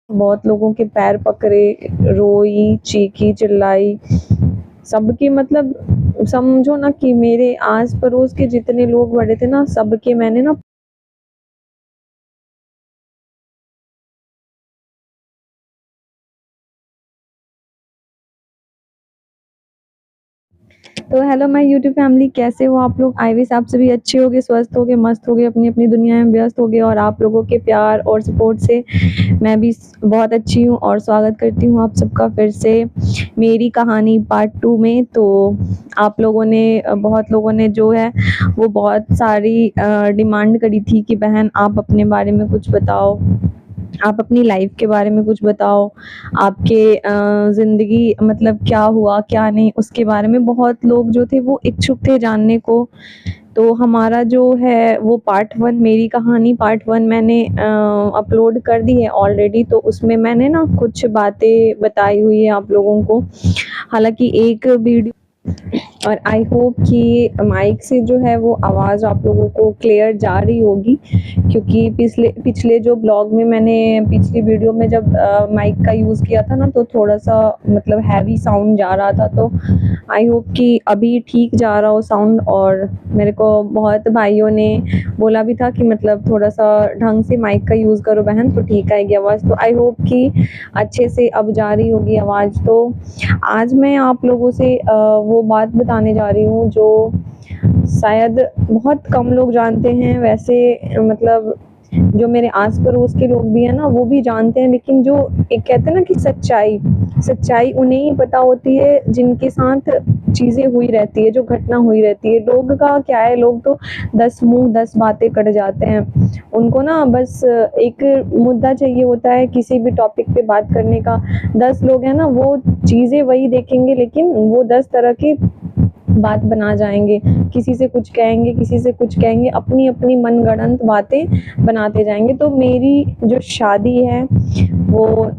बहुत लोगों के पैर पकड़े, रोई, चीखी, चिल्लाई, सबके मतलब समझो ना कि मेरे आस-पड़ोस के जितने लोग बड़े थे ना, सबके मैंने ना तो हेलो माय यूट्यूब फैमिली, कैसे हो आप लोग? आई विश आप सभी अच्छे होगे, स्वस्थ होगे, मस्त होगे, अपनी-अपनी दुनिया में व्यस्त होगे और आप लोगों के प्यार और सपोर्ट से मैं भी बहुत अच्छी हूँ और स्वागत करती हूँ आप सबका फिर से मेरी कहानी पार्ट 2 में। तो आप लोगों ने बहुत लोगों ने जो है वो बहुत सारी डिमांड करी थी कि बहन आप अपने बारे में कुछ बताओ, आप अपनी लाइफ के बारे में कुछ बताओ, आपके ज़िंदगी मतलब क्या हुआ, क्या नहीं, उसके बारे में बहुत लोग जो थे वो इच्छुक थे जानने को। तो हमारा जो है वो पार्ट 1 मेरी कहानी पार्ट 1 मैंने अपलोड कर दी है ऑलरेडी। तो उसमें मैंने ना कुछ बातें बताई हुई है आप लोगों को। हालाँकि एक वीडियो और आई होप कि माइक से जो है वो आवाज़ आप लोगों को क्लियर जा रही होगी, क्योंकि पिछले पिछले जो ब्लॉग में मैंने पिछली वीडियो में जब माइक का यूज़ किया था ना, तो थोड़ा-सा मतलब हैवी साउंड जा रहा था। तो आई होप कि अभी ठीक जा रहा हो साउंड। और मेरे को बहुत भाइयों ने बोला भी था कि मतलब थोड़ा-सा ढंग से माइक का यूज़ करो बहन, तो ठीक आएगी आवाज़। तो आई होप कि अच्छे से अब जा रही होगी आवाज़। तो आज मैं आप लोगों से वो बात बताने जा रही हूँ जो शायद बहुत कम लोग जानते हैं। वैसे मतलब जो मेरे आस-पड़ोस के लोग भी हैं ना, वो भी जानते हैं, लेकिन जो एक कहते हैं ना कि सच्चाई उन्हें ही पता होती है जिनके साथ चीज़ें हुई रहती है, जो घटना हुई रहती है। लोग का क्या है, लोग तो 10 मुँह 10 बातें कर जाते हैं। उनको ना बस एक मुद्दा चाहिए होता है किसी भी टॉपिक पे बात करने का। 10 लोग हैं ना, वो चीज़ें वही देखेंगे, लेकिन वो 10 तरह की बात बना जाएँगे। किसी से कुछ कहेंगे, किसी से कुछ कहेंगे, अपनी-अपनी मनगढ़ंत बातें बनाते जाएँगे। तो मेरी जो शादी है वो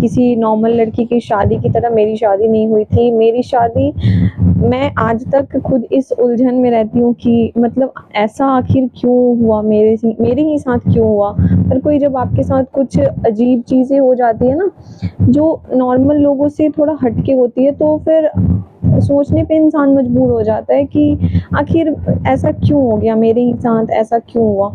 किसी नॉर्मल लड़की की शादी की तरह मेरी शादी नहीं हुई थी। मेरी शादी, मैं आज तक खुद इस उलझन में रहती हूँ कि मतलब ऐसा आखिर क्यों हुआ, मेरे ही साथ क्यों हुआ? पर कोई जब आपके साथ कुछ अजीब चीज़ें हो जाती है ना, जो नॉर्मल लोगों से थोड़ा हट के होती है, तो फिर सोचने पे इंसान मजबूर हो जाता है कि आखिर ऐसा क्यों हो गया मेरे ही साथ, ऐसा क्यों हुआ?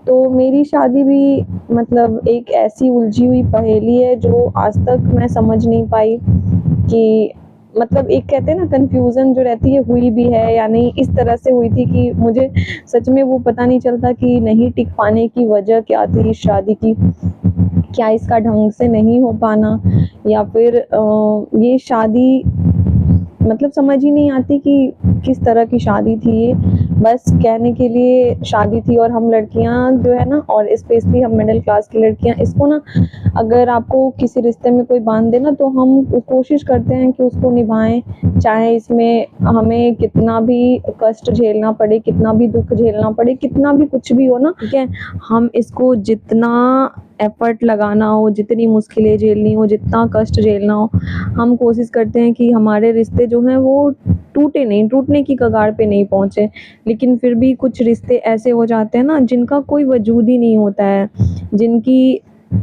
तो मेरी शादी भी मतलब एक ऐसी उलझी हुई पहेली है जो आज तक मैं समझ नहीं पाई कि मतलब एक कहते हैं ना कन्फ्यूज़न जो रहती है, हुई भी है या नहीं। इस तरह से हुई थी कि मुझे सच में वो पता नहीं चलता कि नहीं टिक पाने की वजह क्या थी इस शादी की। क्या इसका ढंग से नहीं हो पाना, या फिर ये शादी मतलब समझ ही नहीं आती कि किस तरह की शादी थी ये। बस कहने के लिए शादी थी। और हम लड़कियां जो है ना, और स्पेशली हम मिडिल क्लास की लड़कियां, इसको ना अगर आपको किसी रिश्ते में कोई बांध दे ना, तो हम कोशिश करते हैं कि उसको निभाएं, चाहे इसमें हमें कितना भी कष्ट झेलना पड़े, कितना भी दुख झेलना पड़े, कितना भी कुछ भी हो ना, ठीक है। हम इसको जितना एफर्ट लगाना हो, जितनी मुश्किलें झेलनी हो, जितना कष्ट झेलना हो, हम कोशिश करते हैं कि हमारे रिश्ते जो हैं वो टूटे नहीं, टूटने की कगार पे नहीं पहुँचे। लेकिन फिर भी कुछ रिश्ते ऐसे हो जाते हैं ना जिनका कोई वजूद ही नहीं होता है, जिनकी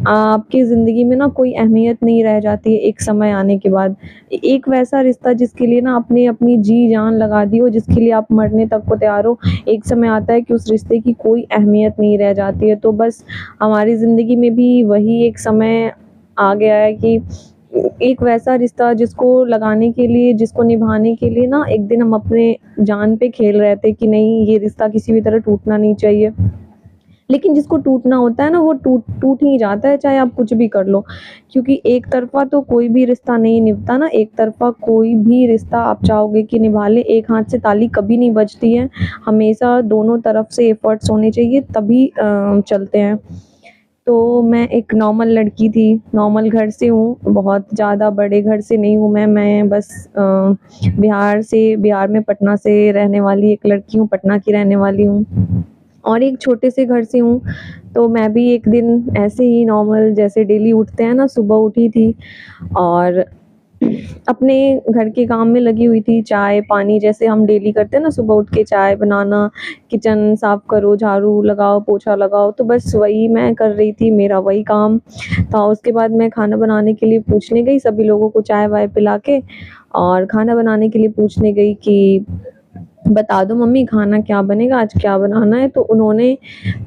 आपकी ज़िंदगी में ना कोई अहमियत नहीं रह जाती है एक समय आने के बाद। एक वैसा रिश्ता जिसके लिए ना आपने अपनी जी जान लगा दी हो, जिसके लिए आप मरने तक को तैयार हो, एक समय आता है कि उस रिश्ते की कोई अहमियत नहीं रह जाती है। तो बस हमारी ज़िंदगी में भी वही एक समय आ गया है कि एक वैसा रिश्ता जिसको लगाने के लिए, जिसको निभाने के लिए ना एक दिन हम अपने जान पे खेल रहे थे कि नहीं, ये रिश्ता किसी भी तरह टूटना नहीं चाहिए। लेकिन जिसको टूटना होता है ना, वो टूट टूट ही जाता है, चाहे आप कुछ भी कर लो। क्योंकि एक तरफ़ा तो कोई भी रिश्ता नहीं निभता ना, एक तरफ़ा कोई भी रिश्ता आप चाहोगे कि निभा लें, एक हाथ से ताली कभी नहीं बजती है। हमेशा दोनों तरफ से एफ़र्ट्स होने चाहिए, तभी चलते हैं। तो मैं एक नॉर्मल लड़की थी, नॉर्मल घर से हूँ, बहुत ज़्यादा बड़े घर से नहीं हूँ मैं बस बिहार में पटना से रहने वाली एक लड़की हूँ, पटना की रहने वाली हूँ और एक छोटे से घर से हूँ। तो मैं भी एक दिन ऐसे ही नॉर्मल जैसे डेली उठते हैं ना, सुबह उठी थी और अपने घर के काम में लगी हुई थी, चाय पानी जैसे हम डेली करते हैं ना, सुबह उठ के चाय बनाना, किचन साफ करो, झाड़ू लगाओ, पोछा लगाओ, तो बस वही मैं कर रही थी, मेरा वही काम था। उसके बाद मैं खाना बनाने के लिए पूछने गई सभी लोगों को, चाय वाय पिला के, और खाना बनाने के लिए पूछने गई कि बता दो मम्मी खाना क्या बनेगा, आज क्या बनाना है। तो उन्होंने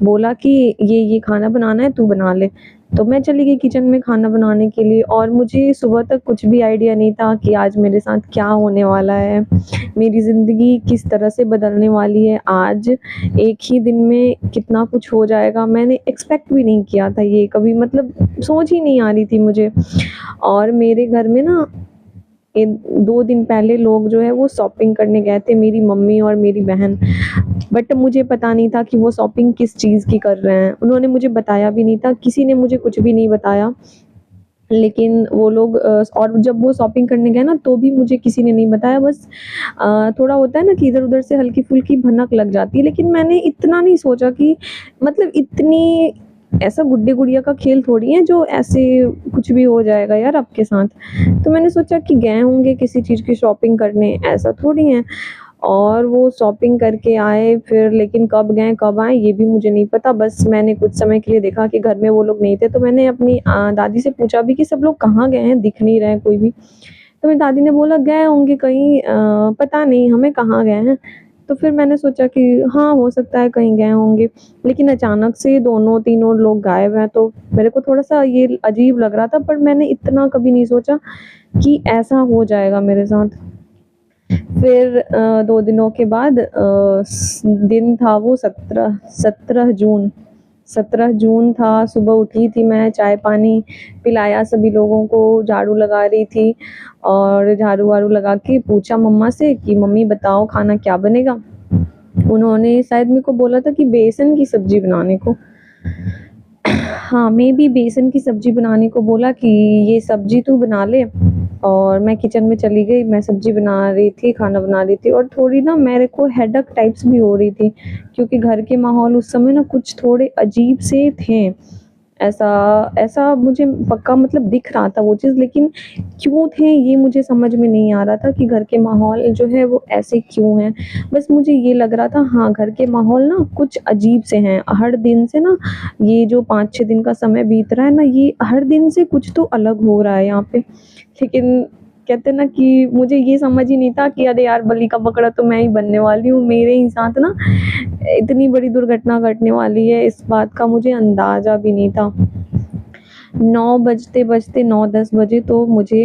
बोला कि ये खाना बनाना है, तू बना ले। तो मैं चली गई किचन में खाना बनाने के लिए, और मुझे सुबह तक कुछ भी आइडिया नहीं था कि आज मेरे साथ क्या होने वाला है, मेरी ज़िंदगी किस तरह से बदलने वाली है। आज एक ही दिन में कितना कुछ हो जाएगा, मैंने एक्सपेक्ट भी नहीं किया था ये कभी, मतलब सोच ही नहीं आ रही थी मुझे। और मेरे घर में ना 2 दिन पहले लोग जो है वो शॉपिंग करने गए थे, मेरी मम्मी और मेरी बहन। बट मुझे पता नहीं था कि वो शॉपिंग किस चीज़ की कर रहे हैं, उन्होंने मुझे बताया भी नहीं था, किसी ने मुझे कुछ भी नहीं बताया। लेकिन वो लोग और जब वो शॉपिंग करने गए ना, तो भी मुझे किसी ने नहीं बताया। बस थोड़ा होता है ना कि इधर-उधर से हल्की-फुल्की भनक लग जाती है, लेकिन मैंने इतना नहीं सोचा कि मतलब इतनी ऐसा गुड्डे-गुड़िया का खेल थोड़ी है जो ऐसे कुछ भी हो जाएगा यार आपके साथ। तो मैंने सोचा कि गए होंगे किसी चीज़ की शॉपिंग करने, ऐसा थोड़ी है। और वो शॉपिंग करके आए फिर, लेकिन कब गए कब आए ये भी मुझे नहीं पता। बस मैंने कुछ समय के लिए देखा कि घर में वो लोग नहीं थे, तो मैंने अपनी दादी से पूछा भी कि सब लोग कहाँ गए हैं, दिख नहीं रहे हैं कोई भी। तो मेरी दादी ने बोला गए होंगे कहीं, पता नहीं हमें कहाँ गए हैं। तो फिर मैंने सोचा कि हाँ, हो सकता है कहीं गए होंगे। लेकिन अचानक से दोनों तीनों लोग गायब हैं, तो मेरे को थोड़ा-सा ये अजीब लग रहा था, पर मैंने इतना कभी नहीं सोचा कि ऐसा हो जाएगा मेरे साथ। फिर 2 दिनों के बाद दिन था वो 17 जून, 17 जून था। सुबह उठी थी मैं, चाय पानी पिलाया सभी लोगों को, झाड़ू लगा रही थी, और झाड़ू-वाड़ू लगा के पूछा मम्मा से कि मम्मी बताओ खाना क्या बनेगा? उन्होंने शायद मेरे को बोला था कि बेसन की सब्ज़ी बनाने को। हाँ, मेबी बेसन की सब्ज़ी बनाने को बोला कि ये सब्ज़ी तू बना ले। और मैं किचन में चली गई, मैं सब्ज़ी बना रही थी, खाना बना रही थी, और थोड़ी ना मेरे को हेडेक टाइप्स भी हो रही थी, क्योंकि घर के माहौल उस समय ना कुछ थोड़े अजीब से थे। ऐसा ऐसा मुझे पक्का मतलब दिख रहा था वो चीज़, लेकिन क्यों थे ये मुझे समझ में नहीं आ रहा था कि घर के माहौल जो है वो ऐसे क्यों हैं। बस मुझे ये लग रहा था हाँ, घर के माहौल ना कुछ अजीब से हैं। हर दिन से ना ये जो 5-6 दिन का समय बीत रहा है ना, ये हर दिन से कुछ तो अलग हो रहा है यहाँ पे। लेकिन कहते हैं ना कि मुझे ये समझ ही नहीं था कि अरे यार बलि का बकरा तो मैं ही बनने वाली हूँ, मेरे ही साथ ना इतनी बड़ी दुर्घटना घटने वाली है, इस बात का मुझे अंदाज़ा भी नहीं था। 9 बजते-बजते 9-10 बजे तो मुझे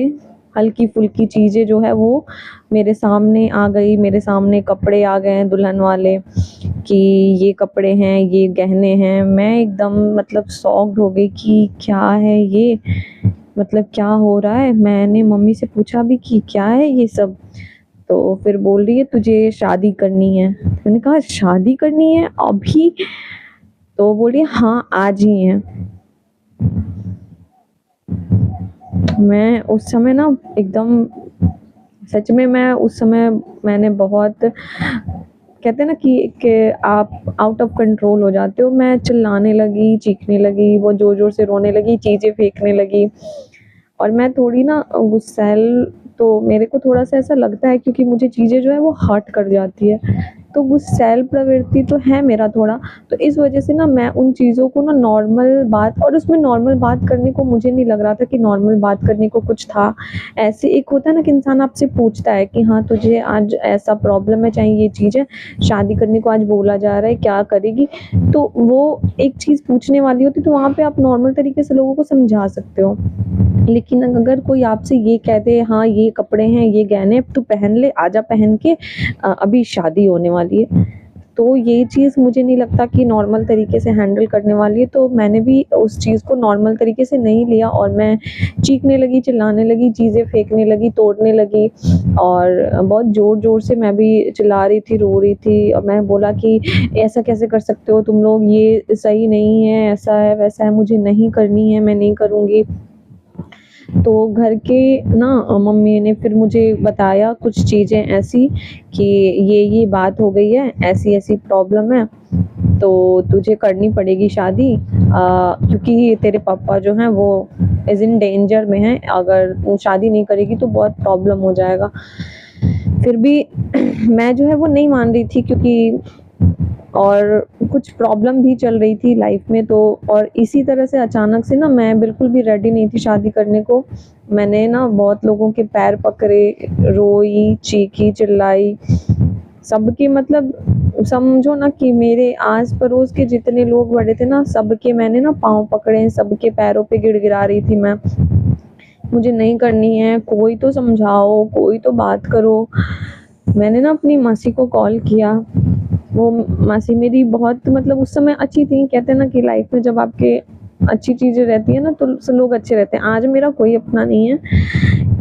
हल्की-फुल्की चीज़ें जो है वो मेरे सामने आ गई, मेरे सामने कपड़े आ गए हैं दुल्हन वाले कि ये कपड़े हैं, ये गहने हैं। मैं एकदम मतलब शॉक्ड हो गई कि क्या है ये? मतलब क्या हो रहा है? मैंने मम्मी से पूछा भी कि क्या है ये सब? तो फिर बोल रही है तुझे शादी करनी है। मैंने कहा शादी करनी है अभी? तो बोल रही है हाँ, आज ही है। मैं उस समय ना एकदम, सच में मैं उस समय मैंने बहुत, कहते हैं ना कि आप आउट ऑफ कंट्रोल हो जाते हो। मैं चिल्लाने लगी, चीखने लगी, वो ज़ोर-ज़ोर से रोने लगी, चीज़ें फेंकने लगी। और मैं थोड़ी ना गुस्सैल, तो मेरे को थोड़ा-सा ऐसा लगता है क्योंकि मुझे चीज़ें जो है वो हर्ट कर जाती है। तो गुस्सैल प्रवृत्ति तो है मेरा थोड़ा, तो इस वज़ह से ना मैं उन चीज़ों को ना नॉर्मल बात, और उसमें नॉर्मल बात करने को मुझे नहीं लग रहा था कि नॉर्मल बात करने को कुछ था। ऐसे एक होता है ना कि इंसान आपसे पूछता है कि हाँ, तुझे आज ऐसा प्रॉब्लम है, चाहे ये चीज़ है, शादी करने को आज बोला जा रहा है, क्या करेगी? तो वो एक चीज़ पूछने वाली होती है, तो वहाँ पे आप नॉर्मल तरीके से लोगों को समझा सकते हो। लेकिन अगर कोई आपसे ये कह दे हाँ, ये कपड़े हैं, ये गहने हैं, तू पहन ले, आजा पहन के, अभी शादी होने वाली है। तो ये चीज़ मुझे नहीं लगता कि नॉर्मल तरीके से हैंडल करने वाली है, तो मैंने भी उस चीज़ को नॉर्मल तरीके से नहीं लिया, और मैं चीखने लगी, चिल्लाने लगी, चीज़ें फेंकने लगी, तोड़ने लगी, और बहुत ज़ोर-ज़ोर से मैं भी चिल्ला रही थी, रो रही थी। और मैं बोला कि ऐसा कैसे कर सकते हो तुम लोग, ये सही नहीं है, ऐसा है, वैसा है, मुझे नहीं करनी है, मैं नहीं करूँगी। तो घर के ना मम्मी ने फिर मुझे बताया कुछ चीज़ें ऐसी कि ये बात हो गई है, ऐसी-ऐसी प्रॉब्लम है, तो तुझे करनी पड़ेगी शादी, क्योंकि तेरे पापा जो हैं वो एज़ इन डेंजर में है, अगर शादी नहीं करेगी तो बहुत प्रॉब्लम हो जाएगा। फिर भी मैं जो है वो नहीं मान रही थी, क्योंकि और कुछ प्रॉब्लम भी चल रही थी लाइफ में, तो और इसी तरह से अचानक से ना मैं बिल्कुल भी रेडी नहीं थी शादी करने को। मैंने ना बहुत लोगों के पैर पकड़े, रोई, चीखी, चिल्लाई, सबके मतलब समझो ना कि मेरे आस-पड़ोस के जितने लोग बड़े थे ना, सबके मैंने ना पाँव पकड़े, सबके पैरों पे गिड़गिड़ा रही थी मैं। मुझे नहीं करनी है, कोई तो समझाओ, कोई तो बात करो। मैंने ना अपनी मासी को कॉल किया, वो मासी मेरी बहुत मतलब उस समय अच्छी थी। कहते हैं ना कि लाइफ में जब आपके अच्छी चीज़ें रहती हैं ना तो सब लोग अच्छे रहते हैं। आज मेरा कोई अपना नहीं है,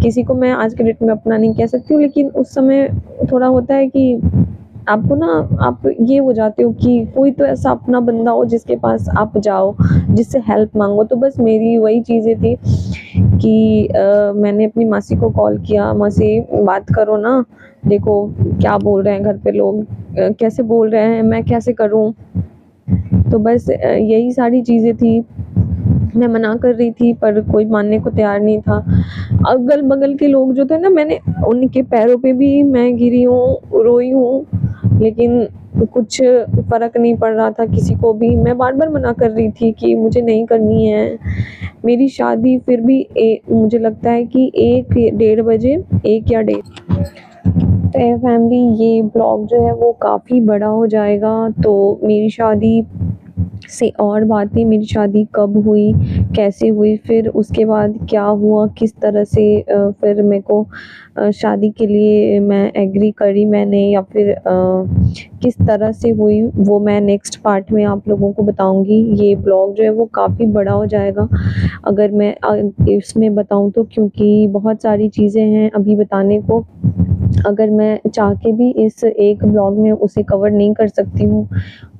किसी को मैं आज के डेट में अपना नहीं कह सकती हूँ, लेकिन उस समय थोड़ा होता है कि आपको ना आप ये हो जाते हो कि कोई तो ऐसा अपना बंदा हो जिसके पास आप जाओ, जिससे हेल्प माँगो। तो बस मेरी वही चीज़ें थी कि मैंने अपनी मासी को कॉल किया, मासी बात करो ना, देखो क्या बोल रहे हैं घर पे लोग, कैसे बोल रहे हैं, मैं कैसे करूँ? तो बस यही सारी चीज़ें थी। मैं मना कर रही थी पर कोई मानने को तैयार नहीं था। अगल-बगल के लोग जो थे ना, मैंने उनके पैरों पे भी मैं गिरी हूँ, रोई हूँ, लेकिन कुछ फ़र्क नहीं पड़ रहा था किसी को भी। मैं बार-बार मना कर रही थी कि मुझे नहीं करनी है मेरी शादी। फिर भी मुझे लगता है कि 1 डेढ़ बजे, 1 या डेढ़, तो फैमिली ये ब्लॉग जो है वो काफ़ी बड़ा हो जाएगा। तो मेरी शादी से और बातें, मेरी शादी कब हुई, कैसे हुई, फिर उसके बाद क्या हुआ, किस तरह से फिर मेरे को शादी के लिए मैं एग्री करी मैंने, या फिर किस तरह से हुई, वो मैं नेक्स्ट पार्ट में आप लोगों को बताऊँगी। ये ब्लॉग जो है वो काफ़ी बड़ा हो जाएगा अगर मैं इसमें बताऊँ तो, क्योंकि बहुत सारी चीज़ें हैं अभी बताने को। अगर मैं चाह के भी इस एक ब्लॉग में उसे कवर नहीं कर सकती हूँ।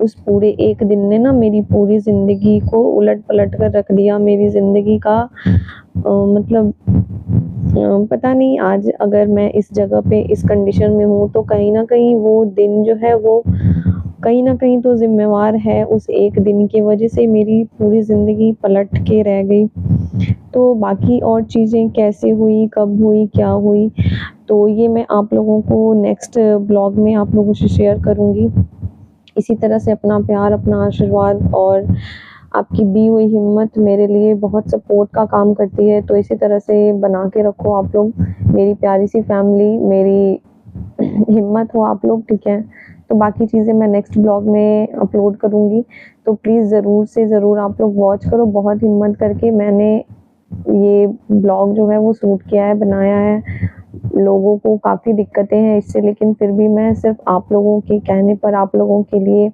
उस पूरे एक दिन ने ना मेरी पूरी ज़िंदगी को उलट-पलट कर रख दिया। मेरी ज़िंदगी का मतलब पता नहीं, आज अगर मैं इस जगह पे इस कंडीशन में हूँ तो कहीं न कहीं वो दिन जो है वो कहीं न कहीं तो ज़िम्मेवार है। उस एक दिन की वजह से मेरी पूरी ज़िंदगी पलट के रह गई। तो बाकी और चीज़ें कैसे हुई, कब हुई, क्या हुई, तो ये मैं आप लोगों को नेक्स्ट ब्लॉग में आप लोगों से शेयर करूँगी। इसी तरह से अपना प्यार, अपना आशीर्वाद और आपकी दी हुई हिम्मत मेरे लिए बहुत सपोर्ट का काम करती है। तो इसी तरह से बना के रखो आप लोग, मेरी प्यारी सी फैमिली, मेरी हिम्मत हो आप लोग, ठीक है? तो बाकी चीज़ें मैं नेक्स्ट ब्लॉग में अपलोड करूँगी। तो प्लीज़ ज़रूर से ज़रूर आप लोग वॉच करो। बहुत हिम्मत करके मैंने ये ब्लॉग जो है वो शूट किया है, बनाया है। लोगों को काफ़ी दिक्कतें हैं इससे, लेकिन फिर भी मैं सिर्फ़ आप लोगों के कहने पर, आप लोगों के लिए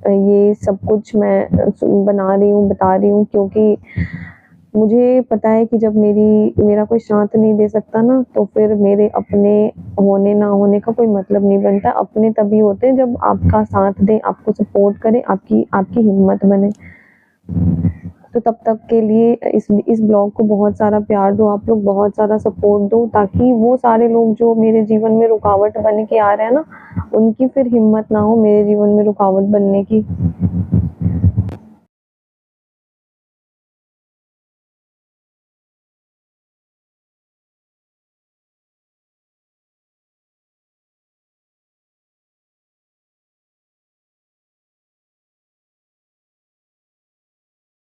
ये सब कुछ मैं बना रही हूँ, बता रही हूँ, क्योंकि मुझे पता है कि जब मेरा कोई साथ नहीं दे सकता ना, तो फिर मेरे अपने होने ना होने का कोई मतलब नहीं बनता। अपने तभी होते हैं जब आपका साथ दें, आपको सपोर्ट करें, आपकी आपकी हिम्मत बने। तो तब तक के लिए इस ब्लॉग को बहुत सारा प्यार दो आप लोग, बहुत सारा सपोर्ट दो, ताकि वो सारे लोग जो मेरे जीवन में रुकावट बन के आ रहे हैं ना, उनकी फिर हिम्मत ना हो मेरे जीवन में रुकावट बनने की।